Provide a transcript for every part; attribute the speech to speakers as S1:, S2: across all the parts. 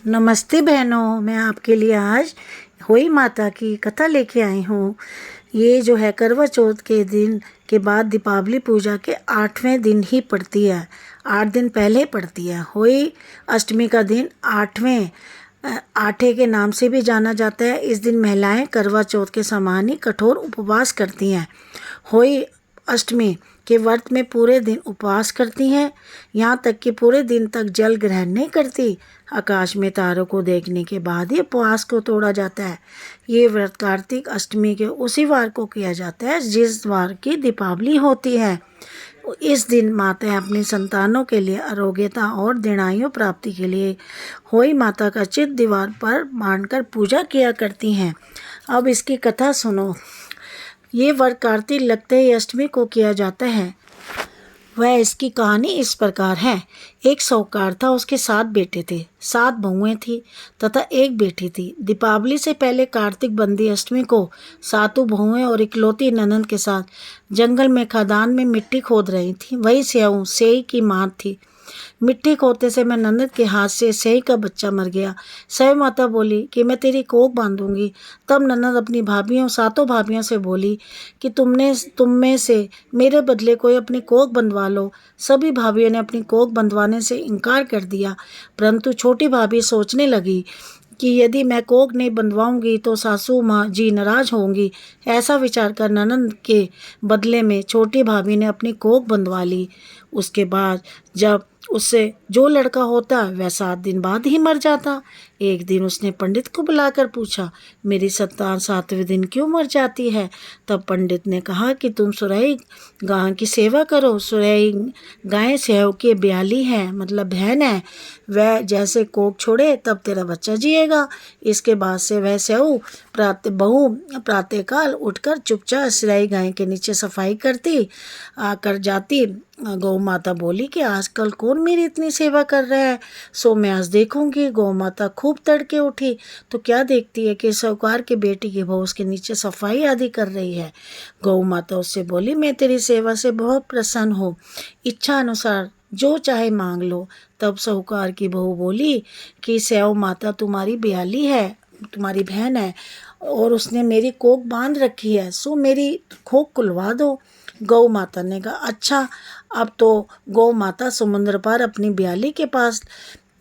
S1: नमस्ते बहनों, मैं आपके लिए आज होई माता की कथा लेके आई हूँ। ये जो है करवा चौथ के दिन के बाद दीपावली पूजा के 8वें दिन ही पड़ती है। 8 दिन पहले पड़ती है। होई अष्टमी का दिन आठे के नाम से भी जाना जाता है। इस दिन महिलाएं करवा चौथ के समान ही कठोर उपवास करती हैं। होई अष्टमी के व्रत में पूरे दिन उपवास करती हैं, यहाँ तक कि पूरे दिन तक जल ग्रहण नहीं करती। आकाश में तारों को देखने के बाद ही उपवास को तोड़ा जाता है। ये व्रत कार्तिक अष्टमी के उसी वार को किया जाता है जिस वार की दीपावली होती है। इस दिन माताएं अपनी संतानों के लिए आरोग्यता और दीर्घायु प्राप्ति के लिए होई माता का चित दीवार पर मानकर पूजा किया करती हैं। अब इसकी कथा सुनो। ये व्रत कार्तिक लगते ही अष्टमी को किया जाता है। वह इसकी कहानी इस प्रकार है। एक साहूकार था, उसके 7 बेटे थे, 7 बहुएं थी तथा एक बेटी थी। दीपावली से पहले कार्तिक बंदी अष्टमी को 7 बहुएं और इकलौती ननद के साथ जंगल में खदान में मिट्टी खोद रही थी। वही स्याऊ सेई की मां थी। मिट्टी खोदते से मैं ननद के हाथ से सेई का बच्चा मर गया। सेई माता बोली कि मैं तेरी कोख बांधूंगी। तब ननद अपनी भाभियों 7 भाभियों से बोली कि तुम में से मेरे बदले कोई अपनी कोख बंधवा लो। सभी भाभियों ने अपनी कोख बंधवाने से इनकार कर दिया, परंतु छोटी भाभी सोचने लगी कि यदि मैं कोख नहीं बंधवाऊंगी तो सासू माँ जी नाराज होंगी। ऐसा विचार कर ननद के बदले में छोटी भाभी ने अपनी कोख बंधवा ली। उसके बाद जब उससे जो लड़का होता वह 7 दिन बाद ही मर जाता। एक दिन उसने पंडित को बुलाकर पूछा, मेरी संतान 7वें दिन क्यों मर जाती है? तब पंडित ने कहा कि तुम सुरई गाय की सेवा करो। सुरई गाय स्याऊ की ब्याली है, मतलब बहन है। वह जैसे कोख छोड़े तब तेरा बच्चा जिएगा। इसके बाद से वह स्याऊ प्रातःकाल उठकर चुपचाप सुरई गाय के नीचे सफाई करती आकर जाती। गौ माता बोली कि आजकल कौन मेरी इतनी सेवा कर रहा है, सो मैं आज देखूंगी। गौ माता खूब तड़के उठी तो क्या देखती है कि साहूकार के बेटी की बहू उसके नीचे सफाई आदि कर रही है। गौ माता उससे बोली, मैं तेरी सेवा से बहुत प्रसन्न हूँ, इच्छा अनुसार जो चाहे मांग लो। तब साहूकार की बहू बोली कि स्याऊ माता तुम्हारी ब्याली है, तुम्हारी बहन है और उसने मेरी कोख बांध रखी है, सो मेरी कोख खुलवा दो। गौ माता ने कहा, अच्छा। अब तो गौ माता समुद्र पर अपनी ब्याली के पास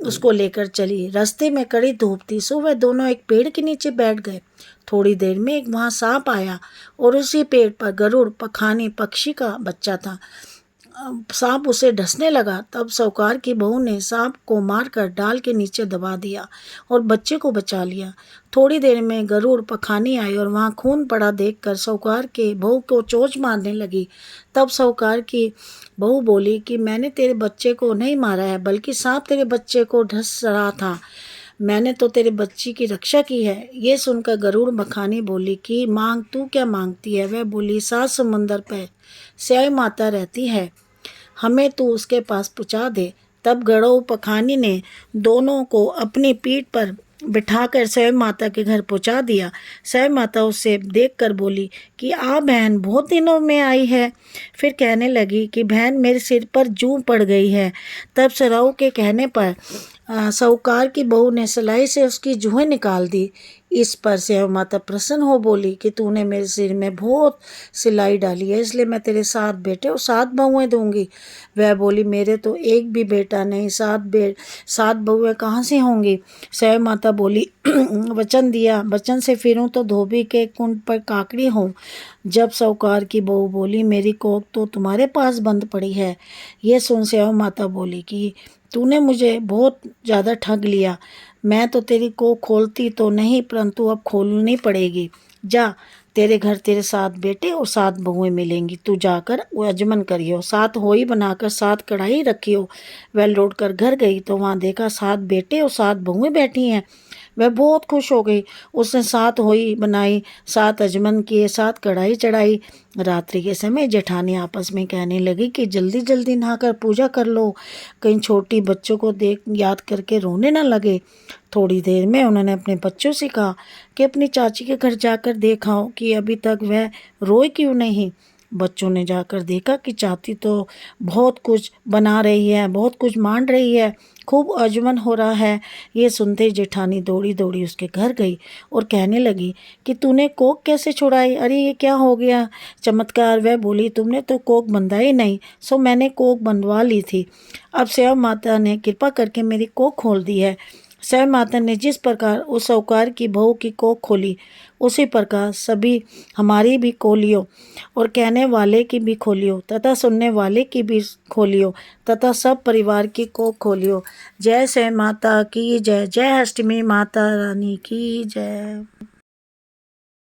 S1: उसको लेकर चली। रास्ते में कड़ी धूप थी, सो वह दोनों एक पेड़ के नीचे बैठ गए। थोड़ी देर में एक वहाँ सांप आया और उसी पेड़ पर गरुड़ पखानी पक्षी का बच्चा था। सांप उसे डसने लगा। तब साहूकार की बहू ने सांप को मारकर डाल के नीचे दबा दिया और बच्चे को बचा लिया। थोड़ी देर में गरुड़ पखानी आई और वहाँ खून पड़ा देखकर साहूकार के बहू को चोंच मारने लगी। तब साहूकार की बहू बोली कि मैंने तेरे बच्चे को नहीं मारा है, बल्कि सांप तेरे बच्चे को डस रहा था। मैंने तो तेरे बच्ची की रक्षा की है। ये सुनकर गरुड़ पखानी बोली कि मांग, तू क्या मांगती है? वह बोली, 7 समुंदर पर स्याई माता रहती है, हमें तू उसके पास पहुँचा दे। तब गरुड़ पखानी ने दोनों को अपनी पीठ पर बिठाकर स्याई माता के घर पहुँचा दिया। स्याई माता उसे देखकर बोली कि आ बहन, बहुत दिनों में आई है। फिर कहने लगी कि बहन, मेरे सिर पर जूं पड़ गई है। तब सराऊ के कहने पर साहूकार की बहू ने सिलाई से उसकी जूहें निकाल दी। इस पर स्याई माता प्रसन्न हो बोली कि तूने मेरे सिर में बहुत सिलाई डाली है, इसलिए मैं तेरे 7 बेटे और 7 बहुएं दूंगी। वह बोली, मेरे तो एक भी बेटा नहीं, 7 बहुएं कहाँ से होंगी? स्याई माता बोली, वचन दिया, वचन से फिरूं तो धोबी के कुंड पर काकड़ी हूँ। जब साहूकार की बहू बोली, मेरी कोख तो तुम्हारे पास बंद पड़ी है। ये सुन स्याई माता बोली कि तूने मुझे बहुत ज़्यादा ठग लिया। मैं तो तेरी कोख खोलती तो नहीं, परंतु अब खोलनी पड़ेगी। जा, तेरे घर तेरे 7 बेटे और 7 बहुएं मिलेंगी, तू जाकर अजमन करियो। 7 होई बनाकर 7 कढ़ाई रखियो। वह लौट कर घर गई तो वहाँ देखा 7 बेटे और 7 बहुएं बैठी हैं। वह बहुत खुश हो गई। उसने 7 होई बनाई, 7 अजमन किए, 7 कढ़ाई चढ़ाई। रात्रि के समय जेठानी आपस में कहने लगी कि जल्दी जल्दी नहाकर पूजा कर लो, कहीं छोटी बच्चों को देख याद करके रोने न लगे। थोड़ी देर में उन्होंने अपने बच्चों से कहा कि अपनी चाची के घर जाकर देखाओ कि अभी तक वह रोए क्यों नहीं। बच्चों ने जाकर देखा कि चाची तो बहुत कुछ बना रही है, बहुत कुछ मान रही है, खूब आजमन हो रहा है। ये सुनते ही जेठानी दौड़ी दौड़ी उसके घर गई और कहने लगी कि तूने कोक कैसे छुड़ाई? अरे ये क्या हो गया चमत्कार? वह बोली तुमने तो कोक बंधाई नहीं, सो मैंने कोक बंधवा ली थी। अब सेव माता ने कृपा करके मेरी कोक खोल दी है। सेव माता ने जिस प्रकार उस साहूकार की बहू की कोख खोली, उसी प्रकार सभी हमारी भी खोलियो, और कहने वाले की भी खोलियो तथा सुनने वाले की भी खोलियो, तथा सब परिवार की कोख खोलियो। जय सेव माता की जय। जय अष्टमी माता रानी की जय।